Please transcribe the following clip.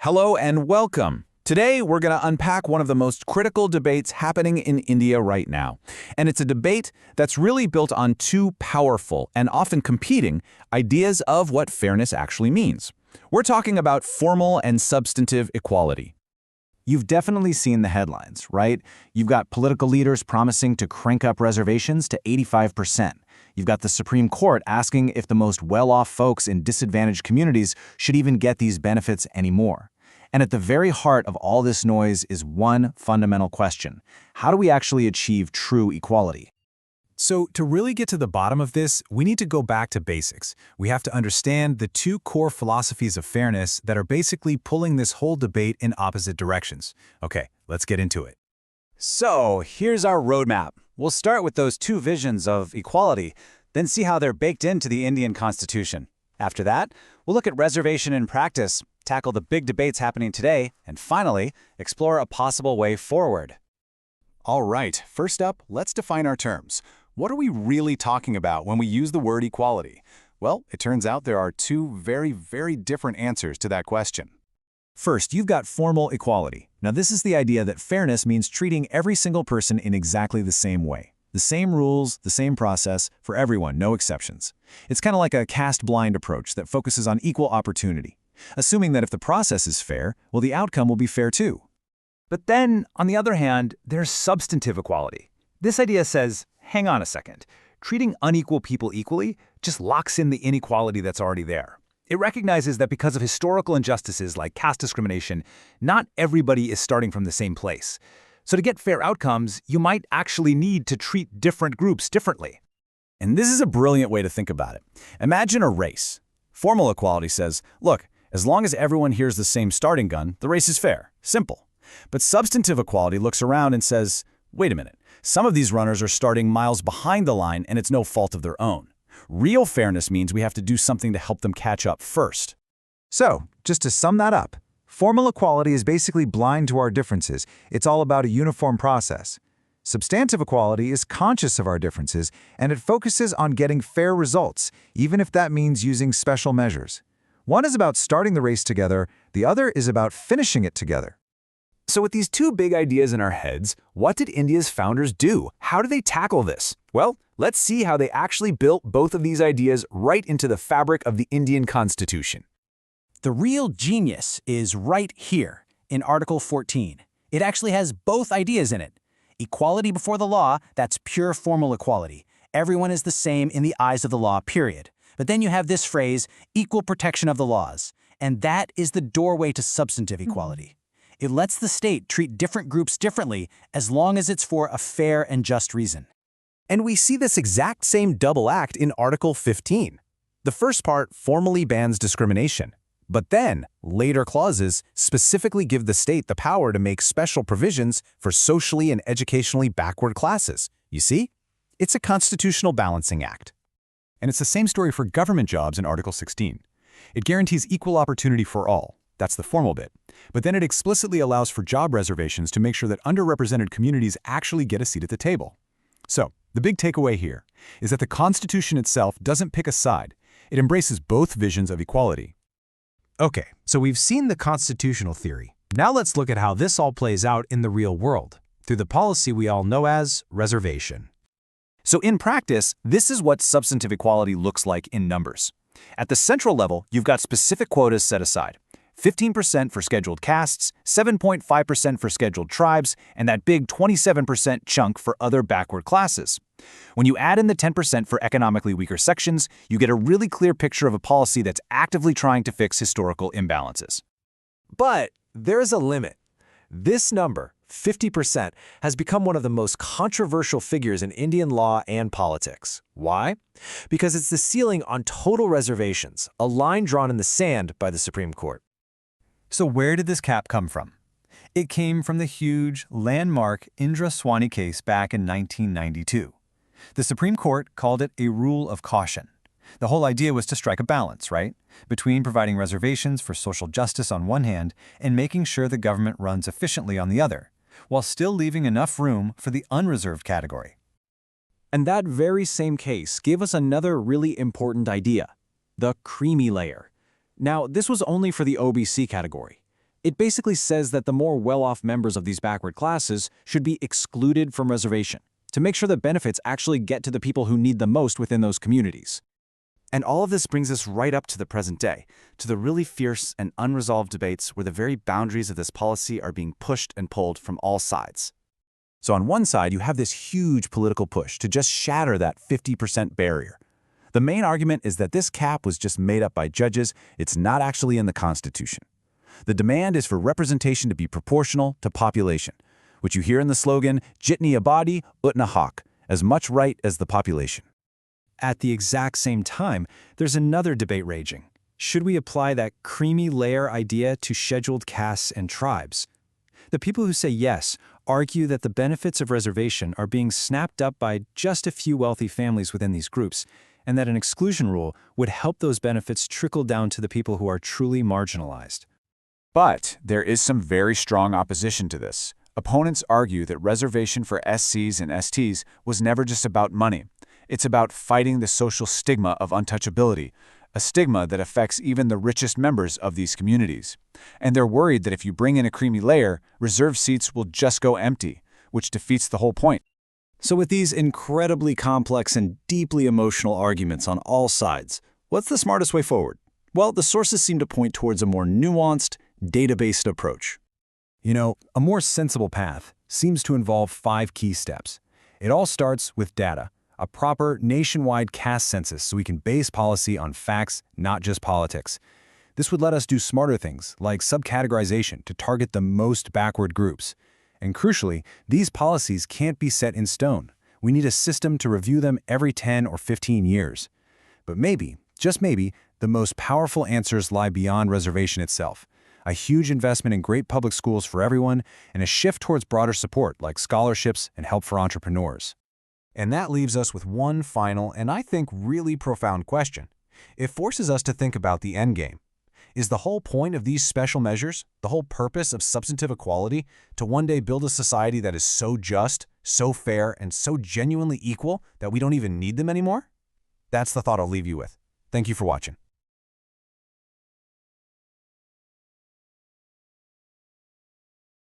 Hello and welcome. Today, we're going to unpack one of the most critical debates happening in India right now. And it's a debate that's really built on two powerful and often competing ideas of what fairness actually means. We're talking about formal and substantive equality. You've definitely seen the headlines, right? You've got political leaders promising to crank up reservations to 85%. You've got the Supreme Court asking if the most well-off folks in disadvantaged communities should even get these benefits anymore. And at the very heart of all this noise is one fundamental question. How do we actually achieve true equality? So to really get to the bottom of this, we need to go back to basics. We have to understand the two core philosophies of fairness that are basically pulling this whole debate in opposite directions. Okay, let's get into it. So here's our roadmap. We'll start with those two visions of equality, then see how they're baked into the Indian Constitution. After that, we'll look at reservation in practice, tackle the big debates happening today, and finally, explore a possible way forward. All right, first up, let's define our terms. What are we really talking about when we use the word equality? Well, it turns out there are two very different answers to that question. First, you've got formal equality. Now, this is the idea that fairness means treating every single person in exactly the same way. The same rules, the same process, for everyone, no exceptions. It's kind of like a cast-blind approach that focuses on equal opportunity, assuming that if the process is fair, well, the outcome will be fair too. But then, on the other hand, there's substantive equality. This idea says, hang on a second, treating unequal people equally just locks in the inequality that's already there. It recognizes that because of historical injustices like caste discrimination, not everybody is starting from the same place. So to get fair outcomes, you might actually need to treat different groups differently. And this is a brilliant way to think about it. Imagine a race. Formal equality says, look, as long as everyone hears the same starting gun, the race is fair. Simple. But substantive equality looks around and says, wait a minute, some of these runners are starting miles behind the line and it's no fault of their own. Real fairness means we have to do something to help them catch up first. So, just to sum that up, formal equality is basically blind to our differences. It's all about a uniform process. Substantive equality is conscious of our differences, and it focuses on getting fair results, even if that means using special measures. One is about starting the race together, the other is about finishing it together. So with these two big ideas in our heads, what did India's founders do? How did they tackle this? Well, let's see how they actually built both of these ideas right into the fabric of the Indian Constitution. The real genius is right here, in Article 14. It actually has both ideas in it. Equality before the law, that's pure formal equality. Everyone is the same in the eyes of the law, period. But then you have this phrase, equal protection of the laws. And that is the doorway to substantive equality. It lets the state treat different groups differently as long as it's for a fair and just reason. And we see this exact same double act in Article 15. The first part formally bans discrimination. But then, later clauses specifically give the state the power to make special provisions for socially and educationally backward classes. You see? It's a constitutional balancing act. And it's the same story for government jobs in Article 16. It guarantees equal opportunity for all. That's the formal bit. But then it explicitly allows for job reservations to make sure that underrepresented communities actually get a seat at the table. So, the big takeaway here is that the Constitution itself doesn't pick a side. It embraces both visions of equality. Okay, so we've seen the constitutional theory. Now let's look at how this all plays out in the real world, through the policy we all know as reservation. So in practice, this is what substantive equality looks like in numbers. At the central level, you've got specific quotas set aside. 15% for scheduled castes, 7.5% for scheduled tribes, and that big 27% chunk for other backward classes. When you add in the 10% for economically weaker sections, you get a really clear picture of a policy that's actively trying to fix historical imbalances. But there is a limit. This number, 50%, has become one of the most controversial figures in Indian law and politics. Why? Because it's the ceiling on total reservations, a line drawn in the sand by the Supreme Court. So where did this cap come from? It came from the huge, landmark Indra Sawhney case back in 1992. The Supreme Court called it a rule of caution. The whole idea was to strike a balance, right? Between providing reservations for social justice on one hand and making sure the government runs efficiently on the other, while still leaving enough room for the unreserved category. And that very same case gave us another really important idea, the creamy layer. Now, this was only for the OBC category. It basically says that the more well-off members of these backward classes should be excluded from reservation, to make sure that benefits actually get to the people who need them most within those communities. And all of this brings us right up to the present day, to the really fierce and unresolved debates where the very boundaries of this policy are being pushed and pulled from all sides. So on one side, you have this huge political push to just shatter that 50% barrier. The main argument is that this cap was just made up by judges, it's not actually in the Constitution. The demand is for representation to be proportional to population, which you hear in the slogan, Jitni Abadi, Utna Haq, as much right as the population. At the exact same time, there's another debate raging. Should we apply that creamy layer idea to scheduled castes and tribes? The people who say yes argue that the benefits of reservation are being snapped up by just a few wealthy families within these groups, and that an exclusion rule would help those benefits trickle down to the people who are truly marginalized. But there is some very strong opposition to this. Opponents argue that reservation for SCs and STs was never just about money. It's about fighting the social stigma of untouchability, a stigma that affects even the richest members of these communities. And they're worried that if you bring in a creamy layer, reserved seats will just go empty, which defeats the whole point. So with these incredibly complex and deeply emotional arguments on all sides, what's the smartest way forward? Well, the sources seem to point towards a more nuanced, data-based approach. You know, a more sensible path seems to involve 5 key steps. It all starts with data, a proper nationwide caste census so we can base policy on facts, not just politics. This would let us do smarter things like subcategorization to target the most backward groups. And crucially, these policies can't be set in stone. We need a system to review them every 10 or 15 years. But maybe, just maybe, the most powerful answers lie beyond reservation itself. A huge investment in great public schools for everyone, and a shift towards broader support like scholarships and help for entrepreneurs. And that leaves us with one final and I think really profound question. It forces us to think about the end game. Is the whole point of these special measures, the whole purpose of substantive equality, to one day build a society that is so just, so fair, and so genuinely equal that we don't even need them anymore? That's the thought I'll leave you with. Thank you for watching.